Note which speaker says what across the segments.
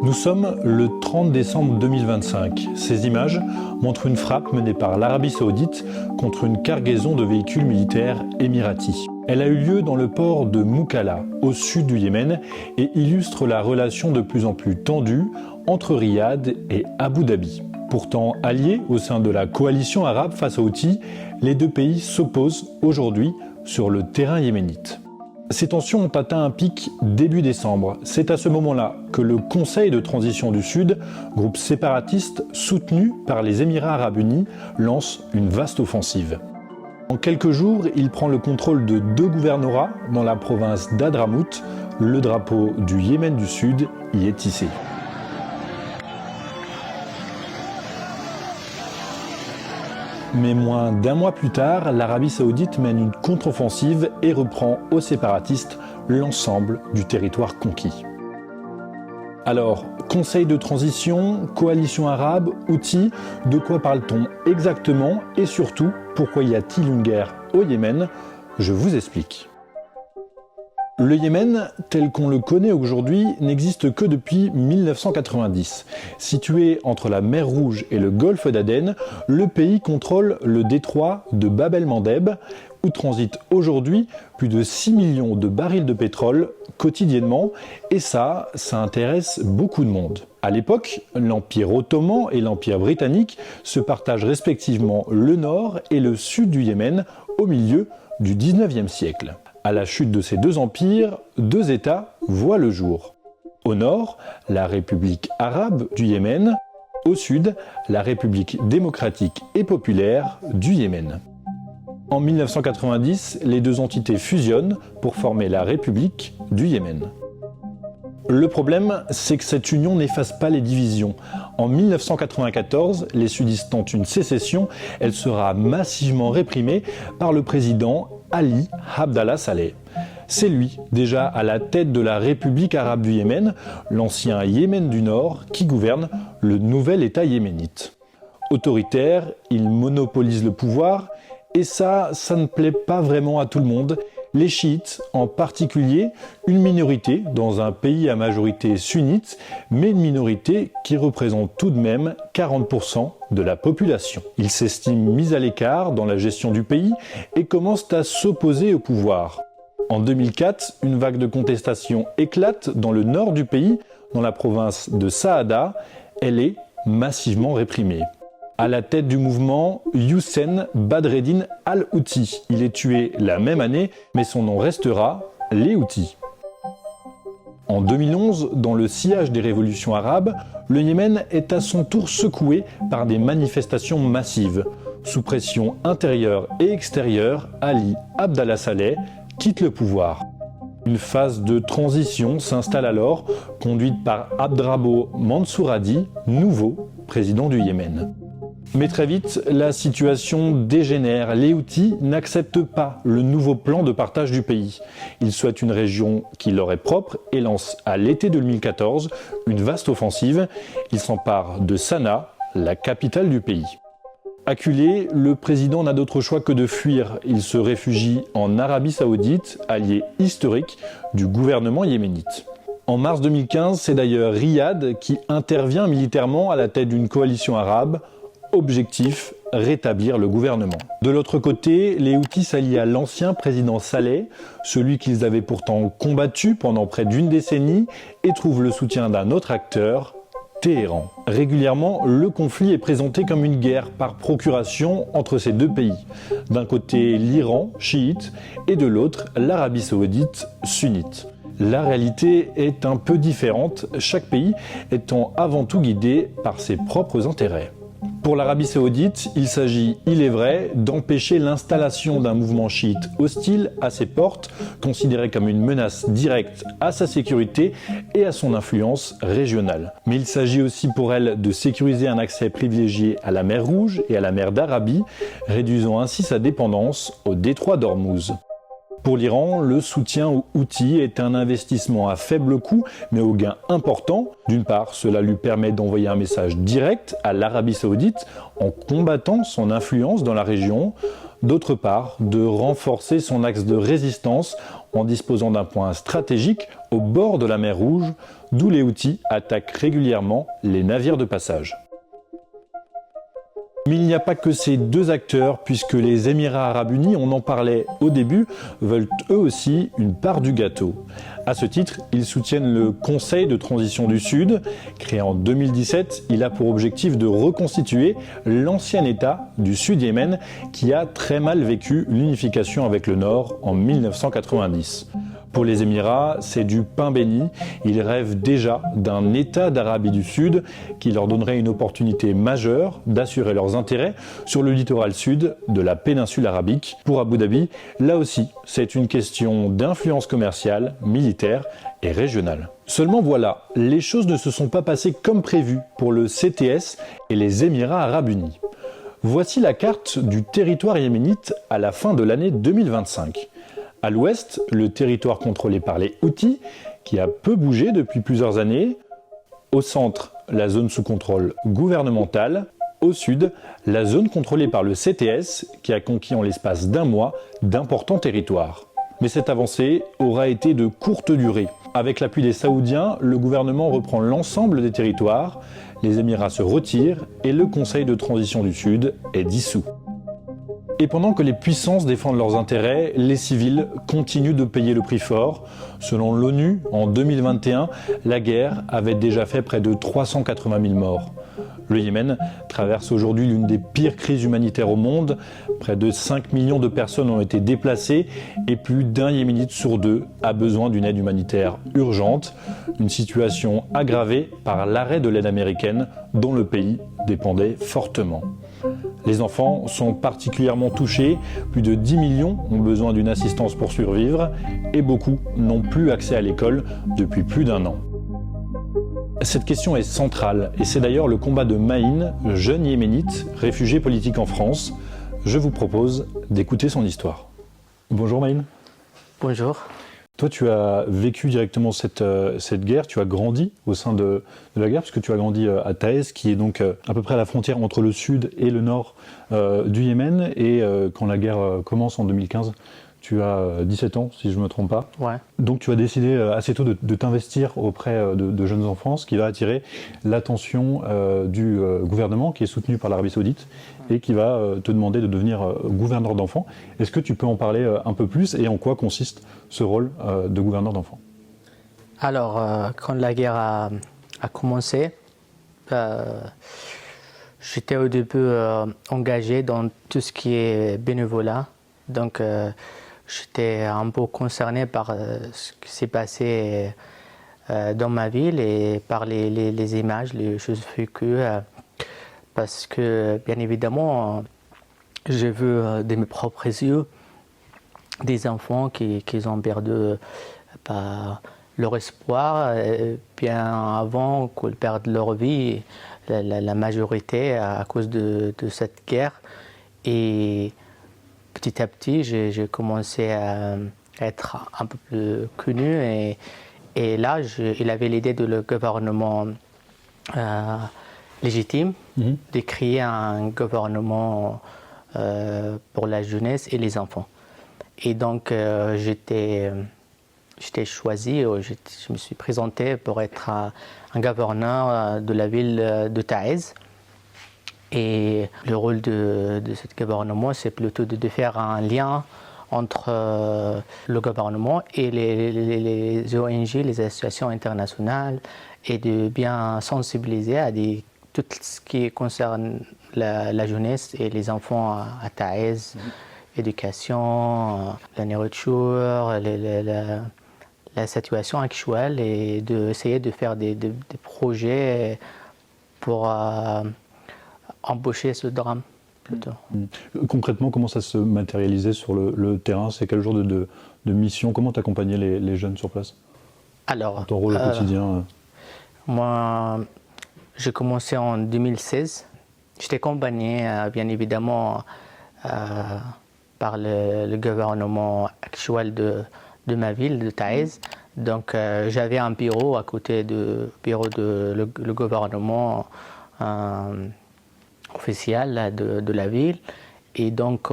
Speaker 1: Nous sommes le 30 décembre 2025. Ces images montrent une frappe menée par l'Arabie Saoudite contre une cargaison de véhicules militaires émiratis. Elle a eu lieu dans le port de Moukalla, au sud du Yémen, et illustre la relation de plus en plus tendue entre Riyad et Abu Dhabi. Pourtant alliés au sein de la coalition arabe face aux Houthis, les deux pays s'opposent aujourd'hui sur le terrain yéménite. Ces tensions ont atteint un pic début décembre. C'est à ce moment-là que le Conseil de transition du Sud, groupe séparatiste soutenu par les Émirats arabes unis, lance une vaste offensive. En quelques jours, il prend le contrôle de 2 gouvernorats dans la province d'Hadramout. Le drapeau du Yémen du Sud y est hissé. Mais moins d'un mois plus tard, l'Arabie Saoudite mène une contre-offensive et reprend aux séparatistes l'ensemble du territoire conquis. Alors, Conseil de transition, coalition arabe, Houthis, de quoi parle-t-on exactement et surtout, pourquoi y a-t-il une guerre au Yémen? Je vous explique. Le Yémen, tel qu'on le connaît aujourd'hui, n'existe que depuis 1990. Situé entre la mer Rouge et le golfe d'Aden, le pays contrôle le détroit de Bab el-Mandeb, où transitent aujourd'hui plus de 6 millions de barils de pétrole quotidiennement, et ça intéresse beaucoup de monde. À l'époque, l'Empire ottoman et l'Empire britannique se partagent respectivement le nord et le sud du Yémen au milieu du 19e siècle. À la chute de ces deux empires, 2 États voient le jour. Au nord, la République arabe du Yémen. Au sud, la République démocratique et populaire du Yémen. En 1990, les 2 entités fusionnent pour former la République du Yémen. Le problème, c'est que cette union n'efface pas les divisions. En 1994, les sudistes tentent une sécession. Elle sera massivement réprimée par le président Ali Abdallah Saleh. C'est lui, déjà à la tête de la République arabe du Yémen, l'ancien Yémen du Nord, qui gouverne le nouvel État yéménite. Autoritaire, il monopolise le pouvoir, et ça ne plaît pas vraiment à tout le monde. Les chiites, en particulier, une minorité dans un pays à majorité sunnite, mais une minorité qui représente tout de même 40% de la population. Ils s'estiment mis à l'écart dans la gestion du pays et commencent à s'opposer au pouvoir. En 2004, une vague de contestation éclate dans le nord du pays, dans la province de Saada. Elle est massivement réprimée. À la tête du mouvement, Hussein Badreddine al-Houthi. Il est tué la même année, mais son nom restera les Houthis. En 2011, dans le sillage des révolutions arabes, le Yémen est à son tour secoué par des manifestations massives. Sous pression intérieure et extérieure, Ali Abdallah Saleh quitte le pouvoir. Une phase de transition s'installe alors, conduite par Abdrabbo Mansour Hadi, nouveau président du Yémen. Mais très vite, la situation dégénère. Les Houthis n'acceptent pas le nouveau plan de partage du pays. Ils souhaitent une région qui leur est propre et lancent à l'été 2014 une vaste offensive. Ils s'emparent de Sanaa, la capitale du pays. Acculé, le président n'a d'autre choix que de fuir. Il se réfugie en Arabie Saoudite, allié historique du gouvernement yéménite. En mars 2015, c'est d'ailleurs Riyad qui intervient militairement à la tête d'une coalition arabe. Objectif, rétablir le gouvernement. De l'autre côté, les Houthis s'allient à l'ancien président Saleh, celui qu'ils avaient pourtant combattu pendant près d'1 décennie, et trouvent le soutien d'un autre acteur, Téhéran. Régulièrement, le conflit est présenté comme une guerre par procuration entre ces 2 pays. D'un côté, l'Iran, chiite, et de l'autre, l'Arabie Saoudite, sunnite. La réalité est un peu différente, chaque pays étant avant tout guidé par ses propres intérêts. Pour l'Arabie Saoudite, il s'agit, il est vrai, d'empêcher l'installation d'un mouvement chiite hostile à ses portes, considéré comme une menace directe à sa sécurité et à son influence régionale. Mais il s'agit aussi pour elle de sécuriser un accès privilégié à la mer Rouge et à la mer d'Arabie, réduisant ainsi sa dépendance au détroit d'Ormuz. Pour l'Iran, le soutien aux Houthis est un investissement à faible coût, mais au gain important. D'une part, cela lui permet d'envoyer un message direct à l'Arabie Saoudite en combattant son influence dans la région. d'autre part de renforcer son axe de résistance en disposant d'un point stratégique au bord de la mer Rouge, d'où les Houthis attaquent régulièrement les navires de passage. Mais il n'y a pas que ces deux acteurs, puisque les Émirats arabes unis, on en parlait au début, veulent eux aussi une part du gâteau. À ce titre, ils soutiennent le Conseil de transition du Sud. Créé en 2017, il a pour objectif de reconstituer l'ancien État du Sud-Yémen qui a très mal vécu l'unification avec le Nord en 1990. Pour les Émirats, c'est du pain béni. Ils rêvent déjà d'un État d'Arabie du Sud qui leur donnerait une opportunité majeure d'assurer leurs intérêts sur le littoral sud de la péninsule arabique. Pour Abu Dhabi, là aussi, c'est une question d'influence commerciale, militaire et régionale. Seulement voilà, les choses ne se sont pas passées comme prévu pour le CTS et les Émirats arabes unis. Voici la carte du territoire yéménite à la fin de l'année 2025. À l'ouest, le territoire contrôlé par les Houthis, qui a peu bougé depuis plusieurs années. Au centre, la zone sous contrôle gouvernemental. Au sud, la zone contrôlée par le CTS, qui a conquis en l'espace d'un mois d'importants territoires. Mais cette avancée aura été de courte durée. Avec l'appui des Saoudiens, le gouvernement reprend l'ensemble des territoires, les Émirats se retirent et le Conseil de transition du Sud est dissous. Et pendant que les puissances défendent leurs intérêts, les civils continuent de payer le prix fort. Selon l'ONU, en 2021, la guerre avait déjà fait près de 380 000 morts. Le Yémen traverse aujourd'hui l'une des pires crises humanitaires au monde. Près de 5 millions de personnes ont été déplacées et plus d'un Yéménite sur deux a besoin d'une aide humanitaire urgente. Une situation aggravée par l'arrêt de l'aide américaine dont le pays dépendait fortement. Les enfants sont particulièrement touchés, plus de 10 millions ont besoin d'une assistance pour survivre et beaucoup n'ont plus accès à l'école depuis plus d'un an. Cette question est centrale et c'est d'ailleurs le combat de Maïn, jeune yéménite, réfugié politique en France. Je vous propose d'écouter son histoire. Bonjour Maïn.
Speaker 2: Bonjour.
Speaker 1: Toi, tu as vécu directement cette guerre, tu as grandi au sein de la guerre, puisque tu as grandi à Taïz, qui est donc à peu près à la frontière entre le sud et le nord du Yémen. Et quand la guerre commence en 2015, tu as 17 ans, si je ne me trompe pas.
Speaker 2: Ouais.
Speaker 1: Donc tu as décidé assez tôt de t'investir auprès de jeunes enfants, ce qui va attirer l'attention du gouvernement, qui est soutenu par l'Arabie Saoudite, et qui va te demander de devenir gouverneur d'enfants. Est-ce que tu peux en parler un peu plus et en quoi consiste ce rôle de gouverneur d'enfants ?
Speaker 2: Alors, quand la guerre a commencé, j'étais au début engagé dans tout ce qui est bénévolat. Donc, j'étais un peu concerné par ce qui s'est passé dans ma ville et par les images, les choses vécues. Parce que, bien évidemment, j'ai vu de mes propres yeux des enfants qui ont perdu leur espoir bien avant qu'ils perdent leur vie, la majorité à cause de cette guerre. Et petit à petit, j'ai commencé à être un peu plus connu et là, il avait l'idée de le gouvernement légitime, de créer un gouvernement pour la jeunesse et les enfants. Et donc, j'étais choisi, je me suis présenté pour être un gouverneur de la ville de Taïz. Et le rôle de ce gouvernement, c'est plutôt de faire un lien entre le gouvernement et les ONG, les associations internationales, et de bien sensibiliser à tout ce qui concerne la jeunesse et les enfants à Taïz, éducation, la nourriture, la situation actuelle, et d'essayer de faire des projets pour embaucher ce drame. Plutôt.
Speaker 1: Concrètement, comment ça se matérialisait sur le terrain ? C'est quel genre de mission ? Comment t'accompagnais les jeunes sur place ?
Speaker 2: Alors,
Speaker 1: ton rôle au quotidien
Speaker 2: Moi, j'ai commencé en 2016. J'étais accompagné, bien évidemment, par le gouvernement actuel de ma ville, de Taïz. Donc, j'avais un bureau à côté du bureau de le gouvernement officiel de la ville. Et donc,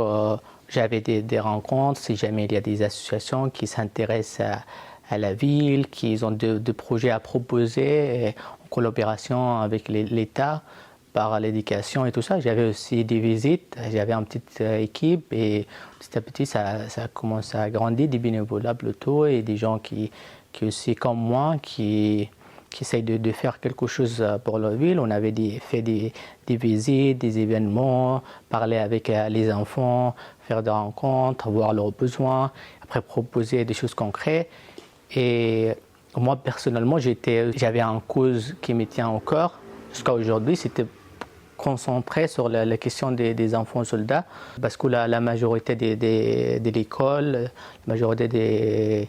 Speaker 2: j'avais des rencontres, si jamais il y a des associations qui s'intéressent à la ville, qui ont des projets à proposer en collaboration avec l'État par l'éducation et tout ça. J'avais aussi des visites, j'avais une petite équipe et petit à petit ça commence à grandir, des bénévolats plutôt et des gens qui aussi comme moi qui essayent de faire quelque chose pour leur ville. On avait fait des visites, des événements, parler avec les enfants, faire des rencontres, voir leurs besoins, après proposer des choses concrètes. Et moi personnellement, j'avais une cause qui me tient au cœur jusqu'à aujourd'hui, c'était concentré sur la question des enfants soldats, parce que la majorité de l'école, la majorité des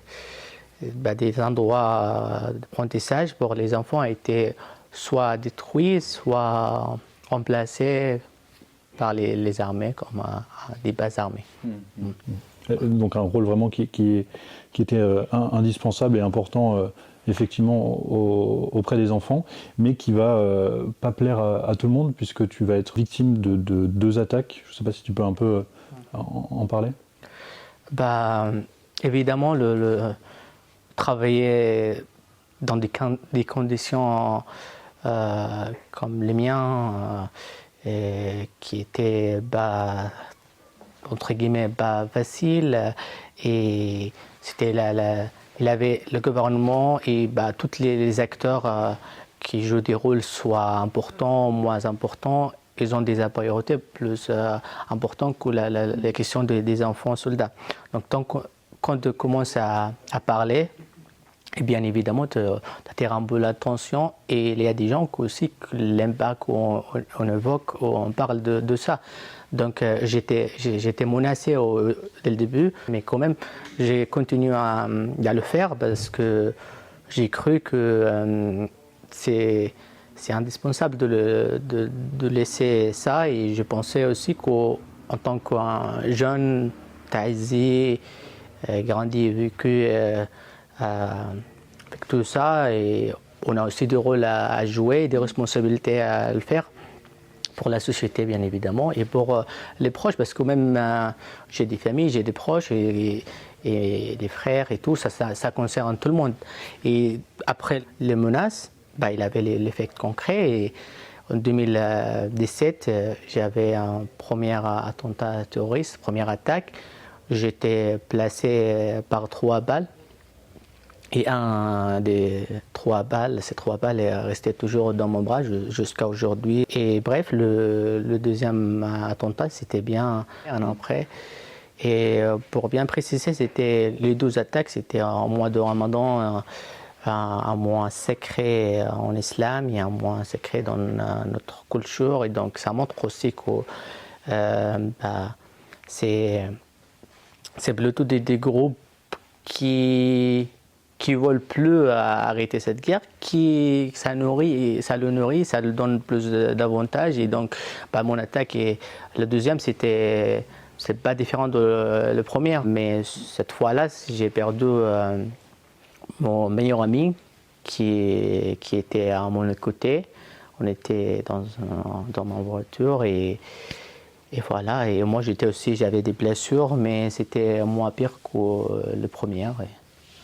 Speaker 2: endroits d'apprentissage pour les enfants a été soit détruits, soit remplacés par les armées, comme des bases armées.
Speaker 1: Donc un rôle vraiment qui était indispensable et important effectivement auprès des enfants, mais qui va pas plaire à tout le monde puisque tu vas être victime de 2 attaques. Je ne sais pas si tu peux un peu en parler.
Speaker 2: Évidemment, travailler dans des conditions comme les miens, qui étaient entre guillemets facile, et c'était il avait le gouvernement et tous les acteurs qui jouent des rôles soit importants ou moins importants, ils ont des priorités plus importantes que la question des enfants soldats. Donc quand tu commences à parler, et bien évidemment, tu attires un peu l'attention et il y a des gens aussi que l'impact on évoque, on parle de ça. Donc j'étais menacé dès le début, mais quand même j'ai continué à le faire parce que j'ai cru que c'est indispensable de laisser ça, et je pensais aussi qu'en tant qu'un jeune aisé, grandi et vécu avec tout ça, et on a aussi des rôles à jouer, des responsabilités à le faire pour la société bien évidemment et pour les proches, parce que même j'ai des familles, j'ai des proches et des frères et tout, ça concerne tout le monde. Et après les menaces, il avait l'effet concret, et en 2017 j'avais un premier attentat terroriste, première attaque. J'étais placé par 3 balles. Et un des 3 balles, ces 3 balles est resté toujours dans mon bras jusqu'à aujourd'hui. Et bref, le deuxième attentat, c'était bien un an après. Et pour bien préciser, les 2 attaques, c'était en mois de Ramadan, un mois sacré en islam et un mois sacré dans notre culture. Et donc ça montre aussi que c'est plutôt des groupes qui veulent plus arrêter cette guerre, ça le nourrit, ça lui donne plus d'avantages. Et donc, mon attaque, et le deuxième, c'est pas différent de le premier. Mais cette fois-là, j'ai perdu mon meilleur ami qui était à mon côté. On était dans ma voiture et voilà. Et moi, j'avais des blessures, mais c'était moins pire que le premier.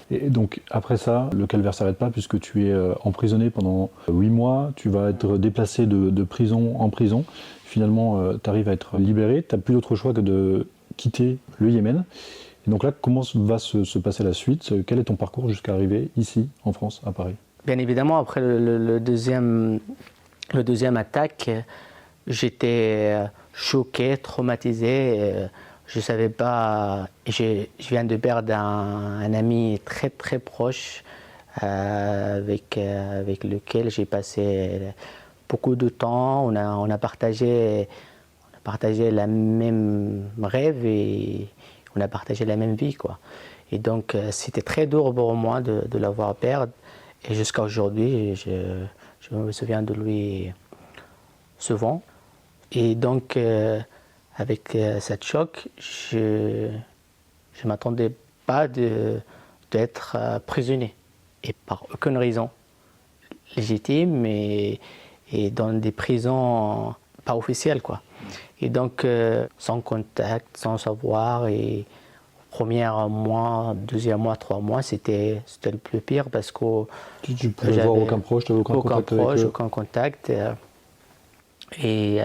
Speaker 1: Et donc après ça, le calvaire ne s'arrête pas puisque tu es emprisonné pendant 8 mois, tu vas être déplacé de prison en prison. Finalement, tu arrives à être libéré, tu n'as plus d'autre choix que de quitter le Yémen. Et donc là, comment va se passer la suite? Quel est ton parcours jusqu'à arriver ici, en France, à Paris?
Speaker 2: Bien évidemment, après le deuxième attaque, j'étais choqué, traumatisé. Je ne savais pas, je viens de perdre un ami très très proche avec lequel j'ai passé beaucoup de temps. On a partagé la même rêve et on a partagé la même vie, quoi. Et donc c'était très dur pour moi de l'avoir perdu. Et jusqu'à aujourd'hui, je me souviens de lui souvent. Et donc avec cette choc, je ne m'attendais pas d'être prisonnier, et par aucune raison légitime, et dans des prisons pas officielles, quoi. Et donc, sans contact, sans savoir, et premier mois, deuxième mois, 3 mois, c'était le plus pire parce que
Speaker 1: Tu pouvais voir aucun proche, tu n'avais aucun contact avec eux.
Speaker 2: Aucun contact. Et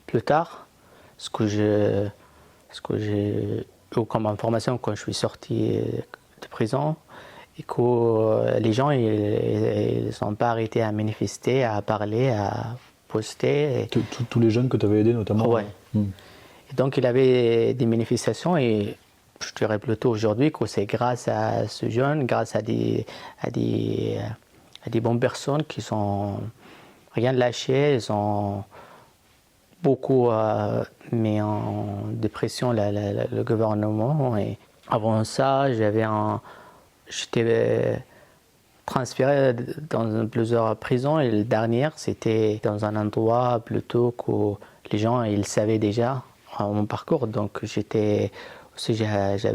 Speaker 2: plus tard, ce que j'ai eu comme information quand je suis sorti de prison, et que les gens ils sont pas arrêtés à manifester, à parler, à poster.
Speaker 1: Tous les jeunes que tu avais aidés notamment.
Speaker 2: Ouais. Et donc il y avait des manifestations et je dirais plutôt aujourd'hui que c'est grâce à ce jeune, grâce à des bonnes personnes qui sont rien lâché, ils ont beaucoup mis en dépression le gouvernement. Et avant ça, j'étais transféré dans plusieurs prisons et la dernière, c'était dans un endroit plutôt que les gens ils savaient déjà mon parcours. Donc j'avais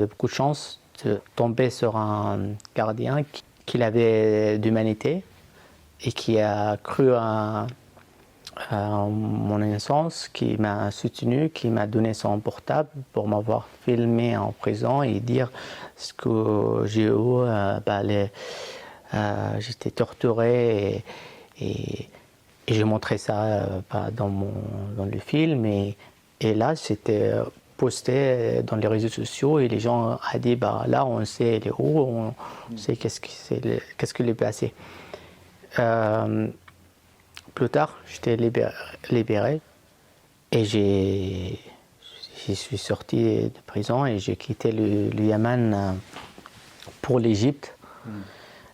Speaker 2: beaucoup de chance de tomber sur un gardien qui avait d'humanité et qui a cru à mon innocence, qui m'a soutenu, qui m'a donné son portable pour m'avoir filmé en prison et dire ce que j'ai eu. J'étais torturé et j'ai montré ça dans le film. Et là, c'était posté dans les réseaux sociaux et les gens ont dit là, on sait il est où, on sait qu'est-ce qui lui est passé. Plus tard, j'étais libéré et je suis sorti de prison et j'ai quitté le Yémen pour l'Égypte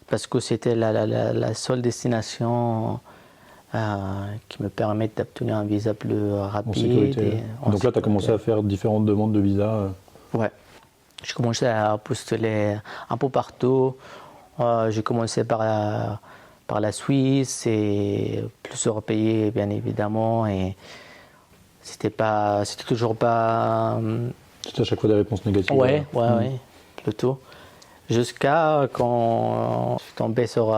Speaker 2: parce que c'était la seule destination qui me permet d'obtenir un visa plus rapide.
Speaker 1: En sécurité. Donc là, tu as commencé à faire différentes demandes de visa.
Speaker 2: Ouais. J'ai commencé à postuler un peu partout. J'ai commencé par la Suisse et plusieurs pays, bien évidemment. Et c'était toujours pas.
Speaker 1: C'était à chaque fois des réponses négatives.
Speaker 2: Ouais, plutôt. Jusqu'à quand je suis tombé sur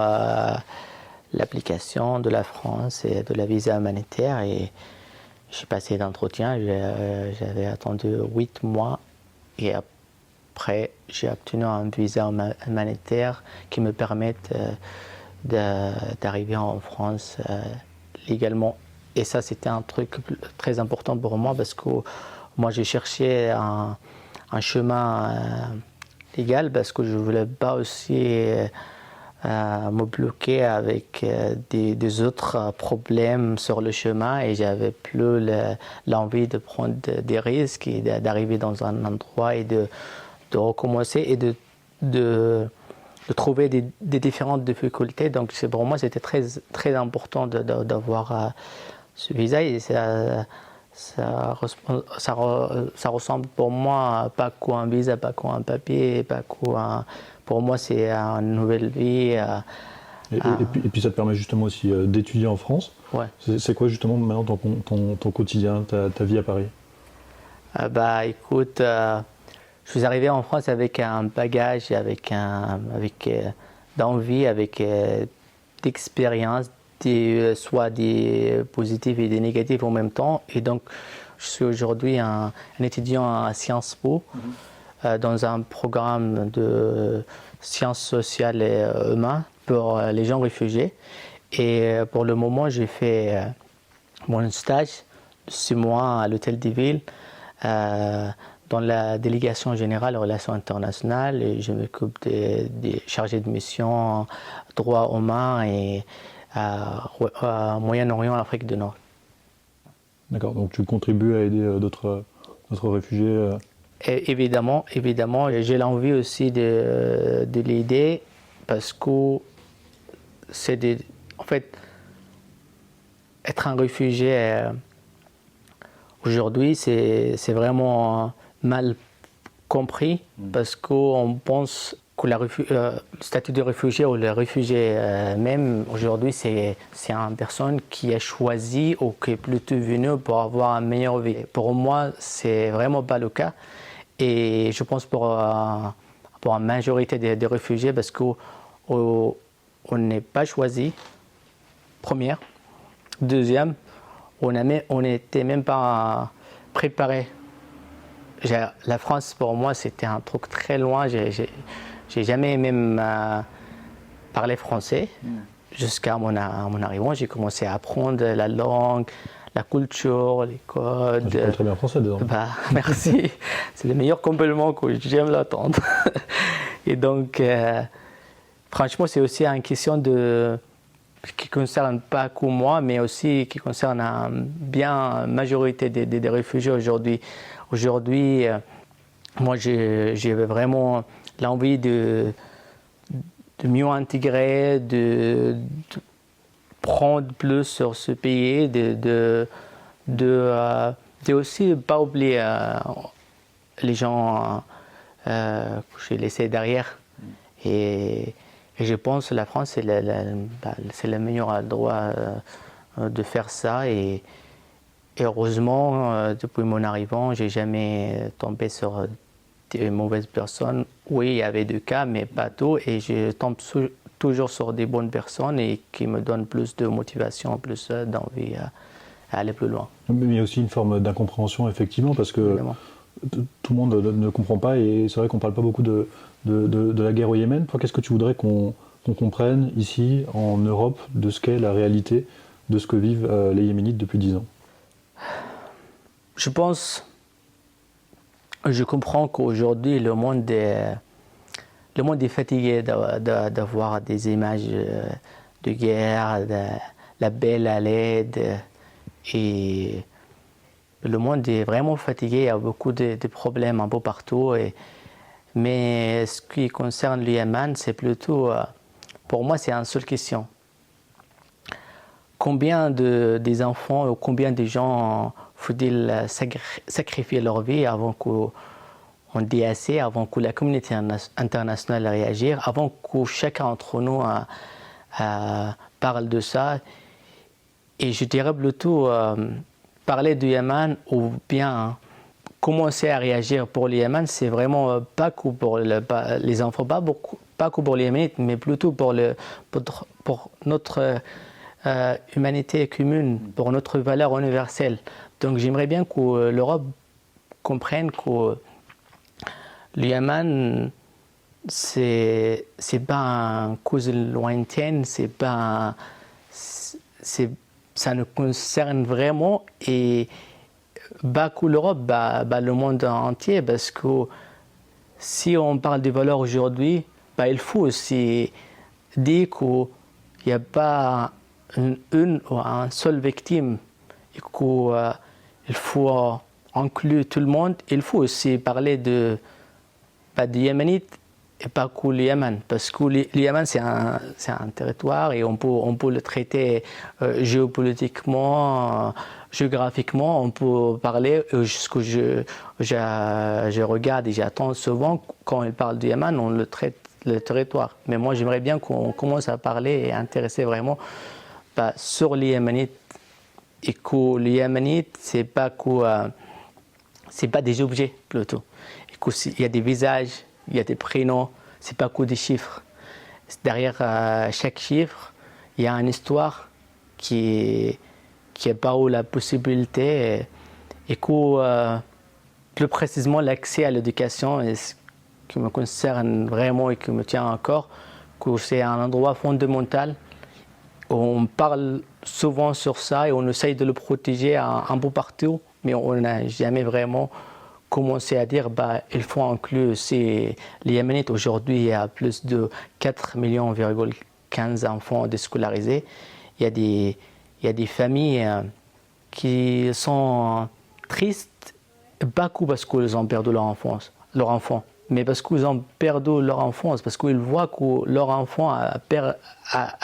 Speaker 2: l'application de la France et de la visa humanitaire et j'ai passé d'entretien. J'avais attendu 8 mois et après j'ai obtenu un visa humanitaire qui me permette d'arriver en France légalement. Et ça, c'était un truc très important pour moi parce que moi, j'ai cherché un chemin légal parce que je ne voulais pas aussi me bloquer avec des autres problèmes sur le chemin et j'avais plus l'envie de prendre des risques et d'arriver dans un endroit et de recommencer et de trouver des différentes difficultés. Donc pour moi, c'était très, très important d'avoir ce visa et ça ressemble pour moi pas qu'un visa, pas qu'un papier, pas qu'un... Pour moi, c'est une nouvelle vie.
Speaker 1: Et puis ça te permet justement aussi d'étudier en France.
Speaker 2: Ouais.
Speaker 1: C'est quoi justement maintenant ton quotidien, ta vie à Paris?
Speaker 2: Écoute, je suis arrivé en France avec un bagage, avec d'envie, avec d'expérience, soit des positifs et des négatifs en même temps. Et donc, je suis aujourd'hui un étudiant à Sciences Po, dans un programme de sciences sociales et humaines pour les gens réfugiés. Et pour le moment, j'ai fait mon stage de 6 mois à l'Hôtel des Villes, dans la délégation générale aux relations internationales. Et je m'occupe des chargés de mission, droits humains et Moyen-Orient, Afrique du Nord.
Speaker 1: D'accord, donc tu contribues à aider d'autres réfugiés
Speaker 2: Et évidemment, j'ai l'envie aussi de l'aider parce que en fait, être un réfugié aujourd'hui, c'est vraiment mal compris parce qu'on pense que le statut de réfugié ou le réfugié même aujourd'hui, c'est une personne qui a choisi ou qui est plutôt venue pour avoir une meilleure vie. Pour moi, c'est vraiment pas le cas. Et je pense pour la majorité des réfugiés, parce qu'on n'est pas choisi, première. Deuxième, on n'était même pas préparé. La France, pour moi, c'était un truc très loin. J'ai jamais même parlé français. Jusqu'à mon arrivée, j'ai commencé à apprendre la langue, la culture, les codes.
Speaker 1: Tu parles très bien français, dedans.
Speaker 2: Bah, merci. C'est le meilleur compliment que j'aime l'entendre. Et donc, franchement, c'est aussi une question qui ne concerne pas que moi, mais aussi qui concerne bien la majorité des réfugiés aujourd'hui. Aujourd'hui, moi, j'ai vraiment l'envie de mieux intégrer, de prendre plus sur ce pays, de aussi pas oublier les gens que j'ai laissés derrière. Et je pense que la France, c'est le meilleur endroit de faire ça. Et heureusement, depuis mon arrivée, j'ai jamais tombé sur des mauvaises personnes. Oui, il y avait des cas, mais pas tout. Et je tombe toujours sur des bonnes personnes et qui me donnent plus de motivation, plus d'envie à aller plus loin.
Speaker 1: Mais il y a aussi une forme d'incompréhension, effectivement, parce que
Speaker 2: Évidemment.
Speaker 1: tout le monde ne comprend pas. Et c'est vrai qu'on ne parle pas beaucoup de la guerre au Yémen. Toi, qu'est-ce que tu voudrais qu'on comprenne ici, en Europe, de ce qu'est la réalité de ce que vivent les Yéménites depuis 10 ans?
Speaker 2: Je comprends qu'aujourd'hui, le monde est fatigué d'avoir des images de guerre, de l'appel à l'aide. Et le monde est vraiment fatigué, il y a beaucoup de problèmes un peu partout. Mais ce qui concerne le Yémen, c'est plutôt, pour moi, c'est une seule question. Combien des enfants ou combien de gens faut-il sacrifier leur vie avant qu'on dise assez, avant que la communauté internationale réagisse, avant que chacun d'entre nous parle de ça? Et je dirais plutôt parler du Yémen ou bien commencer à réagir pour le Yémen, c'est vraiment pas que pour les enfants, pas que pour les Yéménites, mais plutôt pour notre humanité commune, pour notre valeur universelle. Donc j'aimerais bien que l'Europe comprenne que le Yémen, c'est pas une cause lointaine, ça nous concerne vraiment et pas que l'Europe, le monde entier, parce que si on parle des valeurs aujourd'hui, il faut aussi dire qu'il n'y a pas une ou un seul victime et qu'il faut inclure tout le monde. Il faut aussi parler des Yéménites et pas que le Yémen, parce que le Yémen c'est un territoire et on peut le traiter géopolitiquement, géographiquement, on peut parler, ce que je regarde et j'attends souvent quand on parle du Yémen, on le traite le territoire. Mais moi j'aimerais bien qu'on commence à parler et à intéresser vraiment sur les Yéménites, et que les Yéménites c'est pas des objets plutôt, et qu'il y a des visages, il y a des prénoms, c'est pas que des chiffres. Derrière chaque chiffre, il y a une histoire qui est pas où la possibilité et que plus précisément l'accès à l'éducation est ce qui me concerne vraiment et qui me tient encore, que c'est un endroit fondamental. On parle souvent sur ça et on essaye de le protéger un peu partout, mais on n'a jamais vraiment commencé à dire il faut inclure les Yéménites. Aujourd'hui, il y a plus de 4,15 millions d'enfants déscolarisés. Il y a des familles qui sont tristes, pas que parce qu'ils ont perdu leur enfant, mais parce qu'ils ont perdu leur enfance, parce qu'ils voient que leur enfant a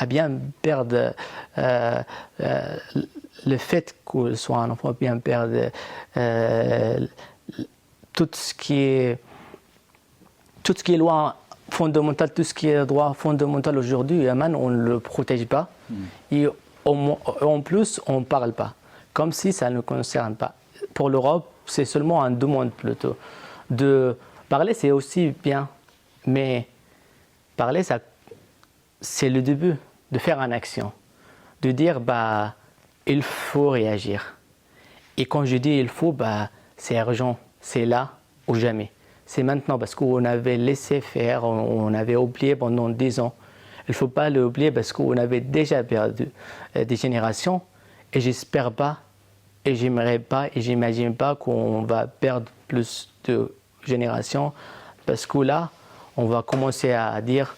Speaker 2: bien perdu le fait qu'il soit un enfant bien perdu tout ce qui est loi fondamentale, tout ce qui est droit fondamental aujourd'hui, Yémen, on ne le protège pas. Et en plus, on ne parle pas, comme si ça ne concerne pas. Pour l'Europe, c'est seulement un demande plutôt. De parler, c'est aussi bien, mais parler, c'est le début de faire une action, de dire il faut réagir. Et quand je dis il faut, c'est urgent, c'est là ou jamais. C'est maintenant parce qu'on avait laissé faire, on avait oublié pendant 10 ans. Il ne faut pas l'oublier parce qu'on avait déjà perdu des générations et j'espère pas et j'aimerais pas et j'imagine pas qu'on va perdre plus de générations parce que là, on va commencer à dire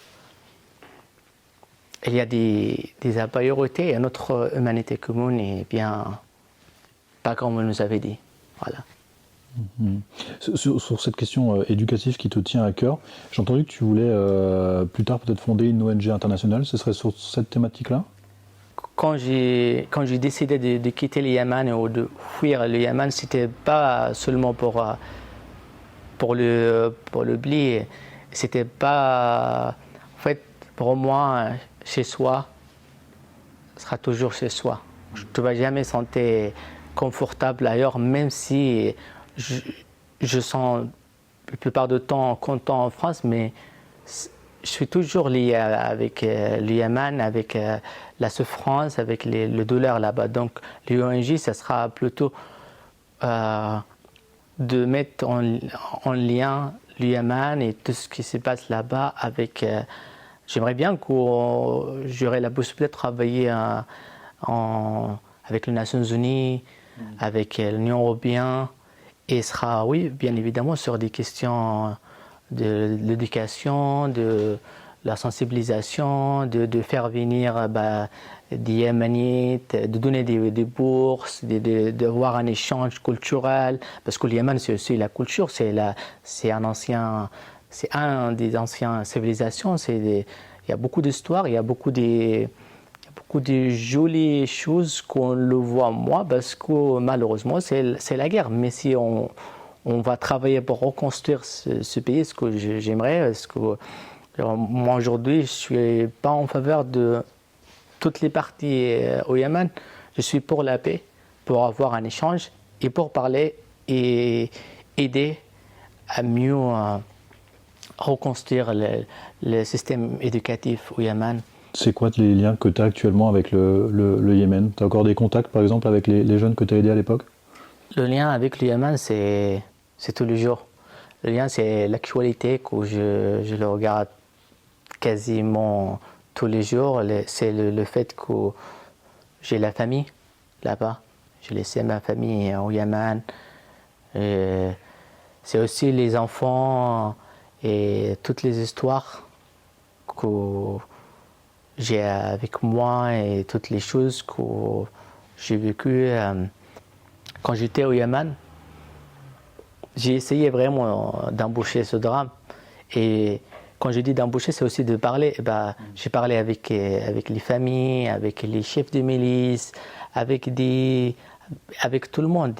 Speaker 2: il y a des priorités et notre humanité commune est bien pas comme on nous avait dit. Voilà.
Speaker 1: Sur cette question éducative qui te tient à cœur, j'ai entendu que tu voulais plus tard peut-être fonder une ONG internationale. Ce serait sur cette thématique-là?
Speaker 2: Quand j'ai décidé de quitter le Yémen ou de fuir le Yémen, c'était pas seulement pour le blé. C'était pas, en fait, pour moi, chez soi, ce sera toujours chez soi. Je ne vais jamais me sentir confortable ailleurs, même si je sens la plupart du temps content en France, mais je suis toujours lié avec le Yémen, avec la souffrance, avec le douleur là-bas. Donc l'ONG, ça sera plutôt de mettre en lien le Yémen et tout ce qui se passe là-bas avec... j'aimerais bien que j'aurais la possibilité de travailler avec les Nations Unies, avec l'Union européenne, et sera, oui, bien évidemment, sur des questions de l'éducation, de la sensibilisation, de faire venir des Yéménites, de donner des bourses, de voir un échange culturel, parce que le Yémen, c'est aussi la culture, c'est un des anciennes civilisations, il y a beaucoup d'histoires, il y a beaucoup de jolies choses qu'on le voit moi, parce que malheureusement, c'est la guerre. Mais si on va travailler pour reconstruire ce pays, ce que j'aimerais, moi aujourd'hui, je ne suis pas en faveur de toutes les parties au Yémen. Je suis pour la paix, pour avoir un échange et pour parler et aider à mieux reconstruire le système éducatif au Yémen.
Speaker 1: C'est quoi les liens que tu as actuellement avec le Yémen? Tu as encore des contacts, par exemple, avec les jeunes que tu as aidés à l'époque?
Speaker 2: Le lien avec le Yémen, c'est tous les jours. Le lien, c'est l'actualité que je le regarde quasiment tous les jours. C'est le fait que j'ai la famille là-bas. J'ai laissé ma famille au Yémen. C'est aussi les enfants et toutes les histoires que j'ai avec moi et toutes les choses que j'ai vécues quand j'étais au Yémen. J'ai essayé vraiment d'embaucher ce drame. Et quand je dis d'embaucher, c'est aussi de parler. J'ai parlé avec les familles, avec les chefs de milice, avec tout le monde.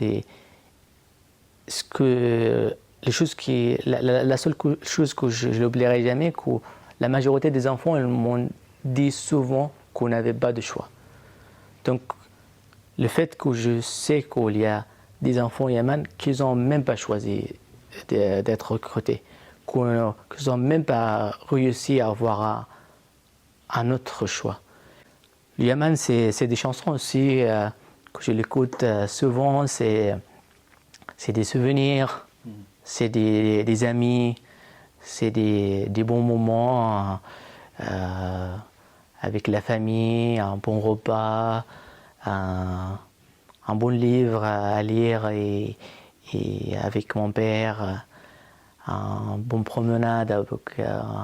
Speaker 2: La seule chose que je n'oublierai jamais, que la majorité des enfants ils m'ont dit souvent qu'on n'avait pas de choix. Donc, le fait que je sais qu'il y a des enfants au Yémen qui n'ont même pas choisi d'être recrutés, qui n'ont même pas réussi à avoir un autre choix. Le Yémen, c'est des chansons aussi que je l'écoute souvent, c'est des souvenirs, c'est des amis, c'est des bons moments avec la famille, un bon repas, un bon livre à lire et avec mon père, un bon promenade avec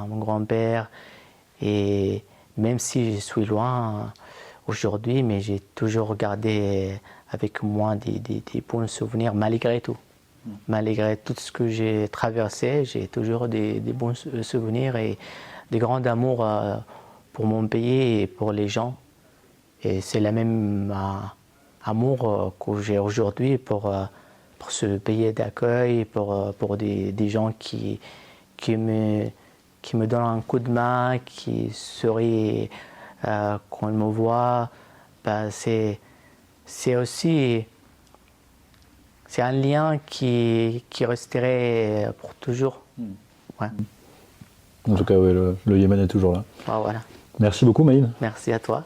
Speaker 2: mon grand-père. Et même si je suis loin aujourd'hui, mais j'ai toujours gardé avec moi des bons souvenirs malgré tout. Malgré tout ce que j'ai traversé, j'ai toujours des bons souvenirs et des grands amours pour mon pays et pour les gens. Et c'est le même amour que j'ai aujourd'hui pour ce pays d'accueil, pour des gens qui me donnent un coup de main, qui sourient quand ils me voient. C'est aussi... C'est un lien qui resterait pour toujours. Ouais.
Speaker 1: En tout cas, ouais, le Yémen est toujours là.
Speaker 2: Ah, voilà.
Speaker 1: Merci beaucoup, Maïd.
Speaker 2: Merci à toi.